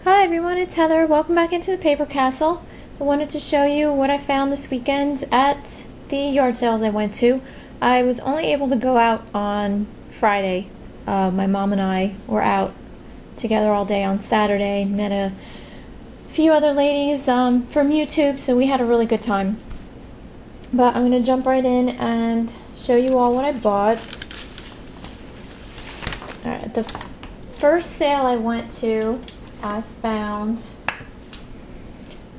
Hi everyone, it's Heather. Welcome back into the Paper Castle. I wanted to show you what I found this weekend at the yard sales I went to. I was only able to go out on Friday. My mom and I were out together all day on Saturday. Met a few other ladies from YouTube, so we had a really good time. But I'm going to jump right in and show you all what I bought. Alright, the first sale I went to, I found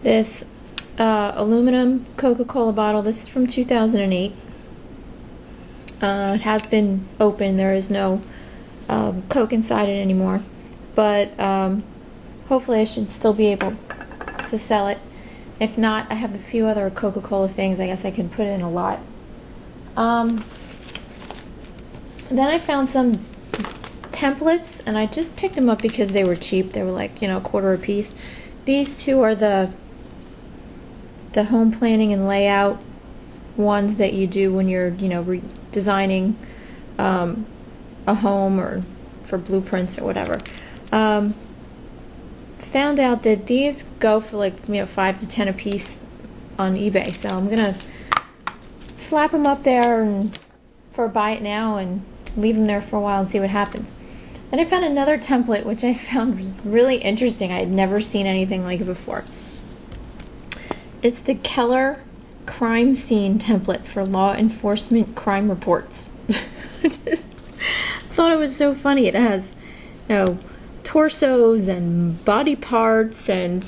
this aluminum Coca-Cola bottle. This is from 2008. It has been opened. There is no Coke inside it anymore. But hopefully I should still be able to sell it. If not, I have a few other Coca-Cola things I guess I can put in a lot. Then I found some templates, and I just picked them up because they were cheap. They were like, you know, $1 a piece. These two are the home planning and layout ones that you do when you're, you know, designing a home or for blueprints or whatever. Found out that these go for like, you know, 5 to 10 a piece on eBay. So I'm gonna slap them up there and for buy it now and leave them there for a while and see what happens. Then I found another template which I found was really interesting. I had never seen anything like it before. It's the Keller crime scene template for law enforcement crime reports. I just thought it was so funny. It has, you know, torsos and body parts, and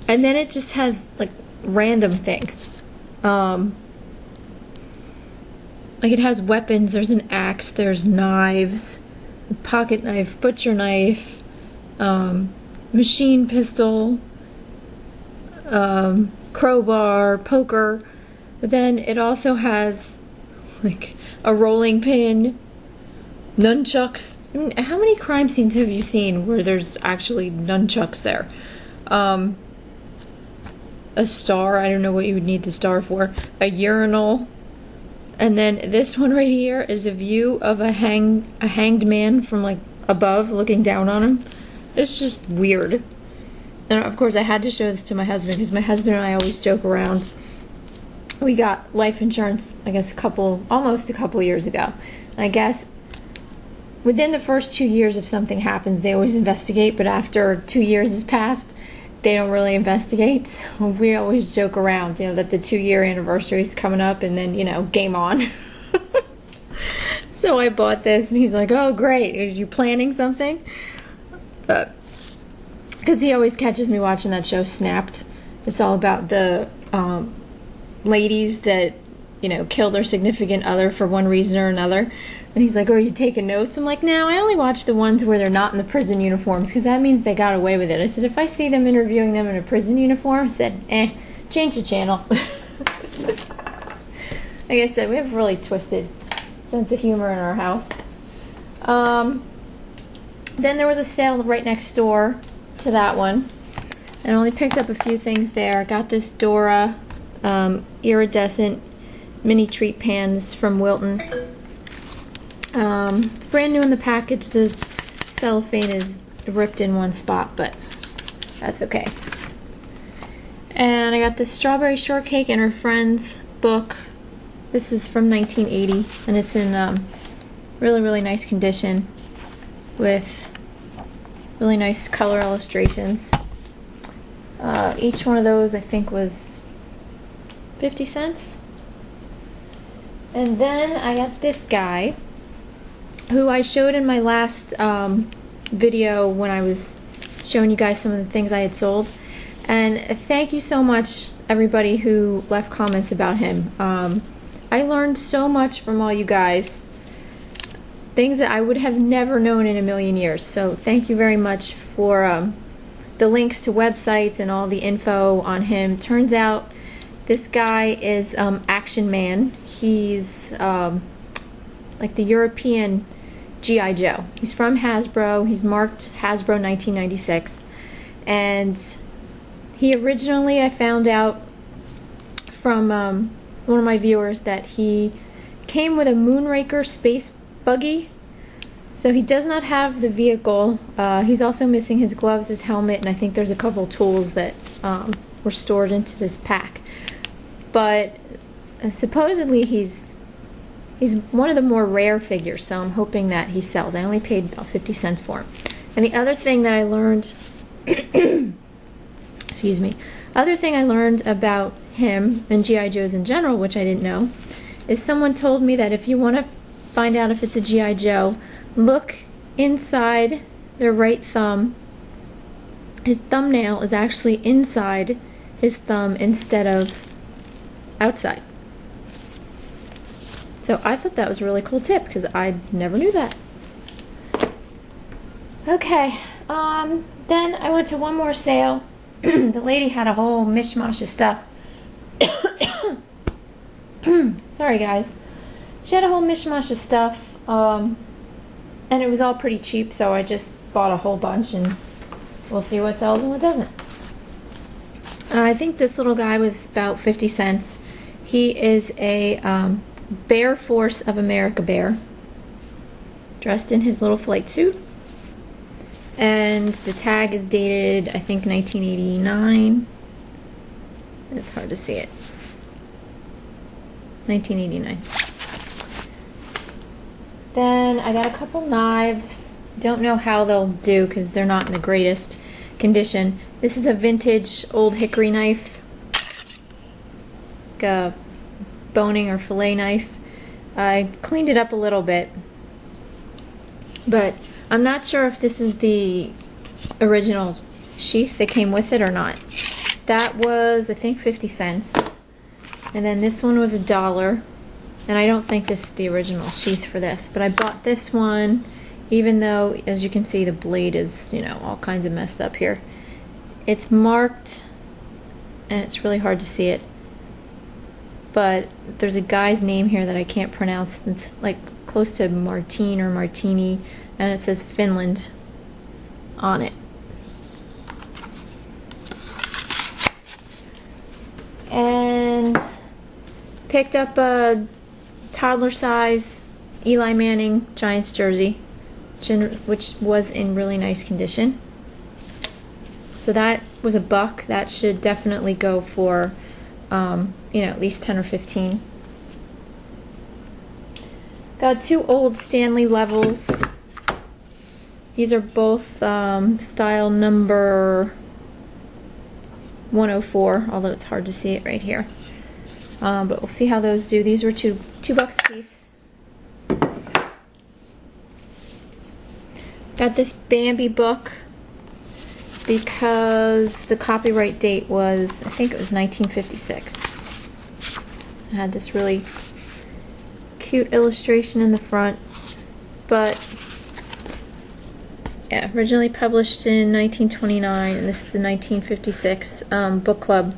then it just has like random things. Like it has weapons. There's an axe. There's knives. Pocket knife, butcher knife, machine pistol, crowbar, poker. But then it also has like a rolling pin, nunchucks. I mean, how many crime scenes have you seen where there's actually nunchucks there? A star, I don't know what you would need the star for. A urinal. And then this one right here is a view of a hanged man from like above looking down on him. It's just weird. And of course I had to show this to my husband because my husband and I always joke around. We got life insurance, I guess almost a couple years ago. And I guess within the first 2 years if something happens they always investigate, but after 2 years has passed they don't really investigate. So we always joke around, you know, that the 2-year anniversary is coming up and then, you know, game on. So I bought this and he's like, oh great, are you planning something? Because he always catches me watching that show Snapped. It's all about the ladies that, you know, kill their significant other for one reason or another. And he's like, oh, are you taking notes? I'm like, no, I only watch the ones where they're not in the prison uniforms because that means they got away with it. I said, if I see them interviewing them in a prison uniform, I said, change the channel. Like I said, we have a really twisted sense of humor in our house. Then there was a sale right next door to that one. And I only picked up a few things there. I got this Dora iridescent mini treat pans from Wilton. It's brand new in the package. The cellophane is ripped in one spot, but that's okay. And I got this Strawberry Shortcake and Her Friends book. This is from 1980, and it's in really, really nice condition with really nice color illustrations. Each one of those I think was 50 cents. And then I got this guy who I showed in my last video when I was showing you guys some of the things I had sold. And thank you so much everybody who left comments about him. I learned so much from all you guys. Things that I would have never known in a million years. So thank you very much for the links to websites and all the info on him. Turns out this guy is Action Man. He's like the European G.I. Joe. He's from Hasbro. He's marked Hasbro 1996. And he originally, I found out from one of my viewers that he came with a Moonraker space buggy So he does not have the vehicle. He's also missing his gloves, his helmet, and I think there's a couple tools that were stored into this pack. But supposedly he's one of the more rare figures, so I'm hoping that he sells. I only paid about 50 cents for him. And the other thing that I learned, excuse me, other thing I learned about him and G.I. Joes in general, which I didn't know, is someone told me that if you want to find out if it's a G.I. Joe, look inside their right thumb. His thumbnail is actually inside his thumb instead of outside. So I thought that was a really cool tip because I never knew that. Okay, then I went to one more sale. The lady had a whole mishmash of stuff. Sorry guys. She had a whole mishmash of stuff, and it was all pretty cheap, so I just bought a whole bunch, and we'll see what sells and what doesn't. I think this little guy was about 50 cents. He is a Bear Force of America bear, dressed in his little flight suit. And the tag is dated, I think, 1989. It's hard to see it. 1989. Then I got a couple knives. Don't know how they'll do because they're not in the greatest condition. This is a vintage old hickory knife. Like a boning or fillet knife. I cleaned it up a little bit. But I'm not sure if this is the original sheath that came with it or not. That was, I think, 50 cents. And then this one was $1. And I don't think this is the original sheath for this. But I bought this one, even though, as you can see, the blade is, you know, all kinds of messed up here. It's marked, and it's really hard to see it. But there's a guy's name here that I can't pronounce. It's like close to Martine or Martini. And it says Finland on it. And picked up a toddler size Eli Manning Giants jersey, which was in really nice condition. So that was $1. That should definitely go for, you know, at least 10 or 15. Got 2 old Stanley levels. These are both style number 104, although it's hard to see it right here. But we'll see how those do. These were $2 a piece. Got this Bambi book because the copyright date was, I think it was 1956. It had this really cute illustration in the front, but yeah, originally published in 1929, and this is the 1956 book club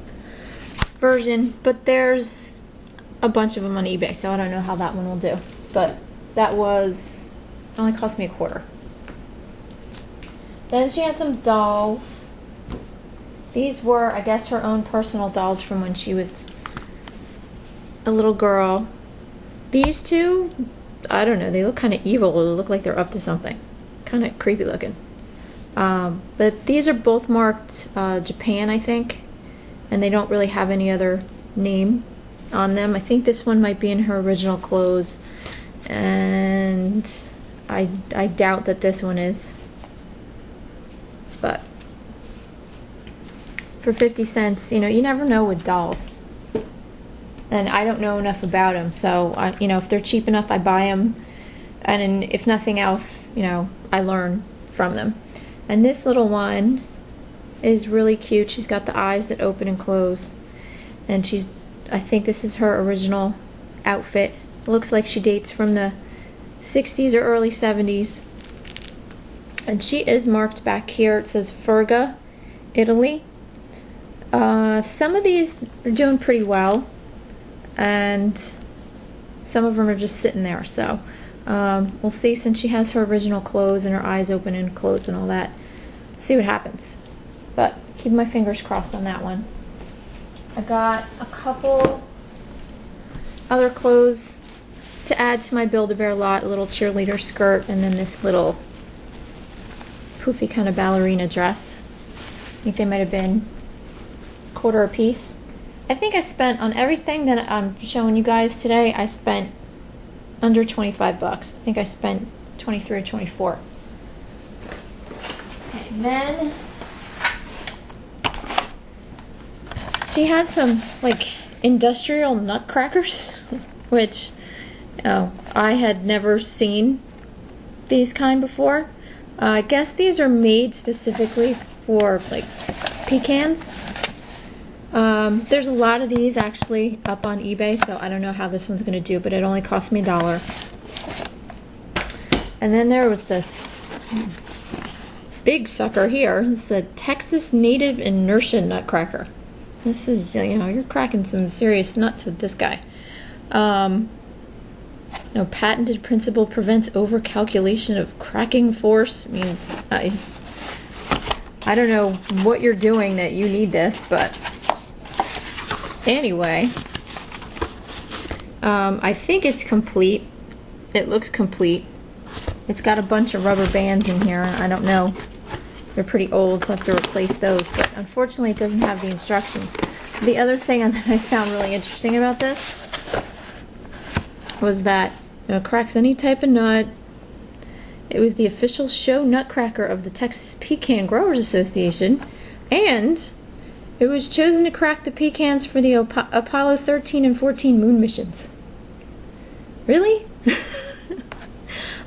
version, but there's a bunch of them on eBay, so I don't know how that one will do. But that was, only cost me $0.25. Then she had some dolls. These were, I guess, her own personal dolls from when she was a little girl. These two, I don't know, they look kind of evil. They look like they're up to something. Kind of creepy looking. But these are both marked Japan, I think, and they don't really have any other name on them. I think this one might be in her original clothes, and I doubt that this one is. But for 50 cents, you know, you never know with dolls. And I don't know enough about them, so you know, if they're cheap enough, I buy them. And if nothing else, you know, I learn from them. And this little one is really cute. She's got the eyes that open and close. And she's, I think this is her original outfit. It looks like she dates from the 60s or early 70s. And she is marked back here. It says Ferga, Italy. Some of these are doing pretty well. And some of them are just sitting there, so we'll see. Since she has her original clothes and her eyes open and closed and all that, see what happens. But keep my fingers crossed on that one. I got a couple other clothes to add to my Build-A-Bear lot, a little cheerleader skirt, and then this little poofy kind of ballerina dress. I think they might have been $1/4 a piece. I think I spent on everything that I'm showing you guys today, I spent under 25 bucks. I think I spent 23 or 24. And then she had some like industrial nutcrackers, which I had never seen these kind before. I guess these are made specifically for like pecans. There's a lot of these actually up on eBay, so I don't know how this one's gonna do, but it only cost me $1. And then there was this big sucker here. It's a Texas Native Inertia Nutcracker. This is, you know, you're cracking some serious nuts with this guy. No patented principle prevents overcalculation of cracking force. I mean, I don't know what you're doing that you need this, but anyway, I think it's complete. It looks complete. It's got a bunch of rubber bands in here. I don't know. They're pretty old, so I have to replace those. But unfortunately, it doesn't have the instructions. The other thing that I found really interesting about this was that it cracks any type of nut. It was the official show nutcracker of the Texas Pecan Growers Association, and it was chosen to crack the pecans for the Apollo 13 and 14 moon missions. Really?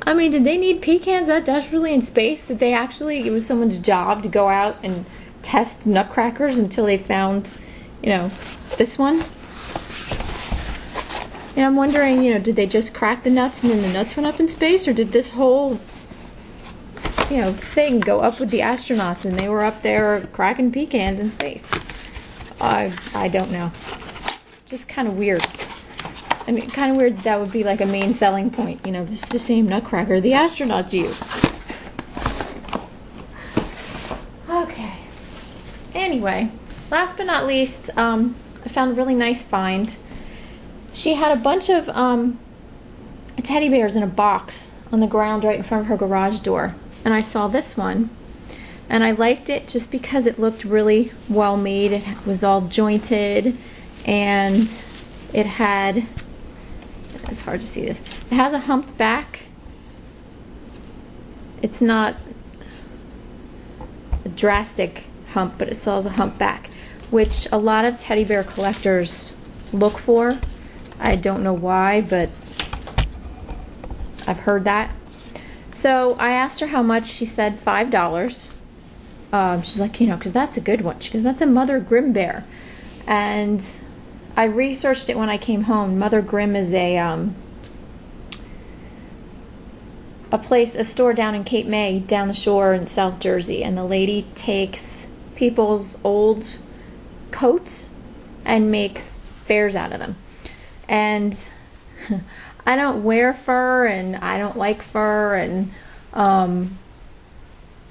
I mean, did they need pecans that desperately in space? Did they actually, it was someone's job to go out and test nutcrackers until they found, you know, this one? And I'm wondering, you know, did they just crack the nuts and then the nuts went up in space? Or did this whole, you know, thing go up with the astronauts and they were up there cracking pecans in space? I don't know. Just kind of weird. I mean, kind of weird that would be like a main selling point. You know, this is the same nutcracker the astronauts use. Okay. Anyway, last but not least, I found a really nice find. She had a bunch of teddy bears in a box on the ground right in front of her garage door. And I saw this one. And I liked it just because it looked really well made. It was all jointed. And it had, it's hard to see this, it has a humped back. It's not a drastic hump, but it still has a hump back, which a lot of teddy bear collectors look for. I don't know why, but I've heard that. So I asked her how much. She said $5. She's like, you know, because that's a good one. She goes, that's a Mother Grimm bear. And I researched it when I came home. Mother Grimm is a place, a store down in Cape May, down the shore in South Jersey. And the lady takes people's old coats and makes bears out of them. And I don't wear fur, and I don't like fur, and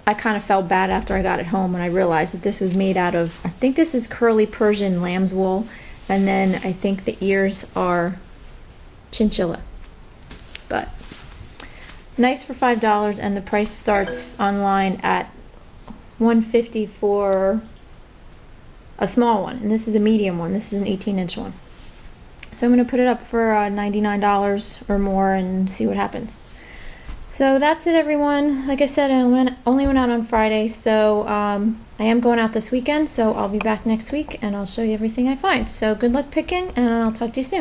I kind of felt bad after I got it home when I realized that this was made out of, I think this is curly Persian lamb's wool, and then I think the ears are chinchilla. But nice for $5, and the price starts online at $150 for a small one, and this is a medium one. This is an 18-inch one. So I'm going to put it up for $99 or more and see what happens. So that's it, everyone. Like I said, I only went out on Friday, so I am going out this weekend, so I'll be back next week and I'll show you everything I find. So good luck picking, and I'll talk to you soon.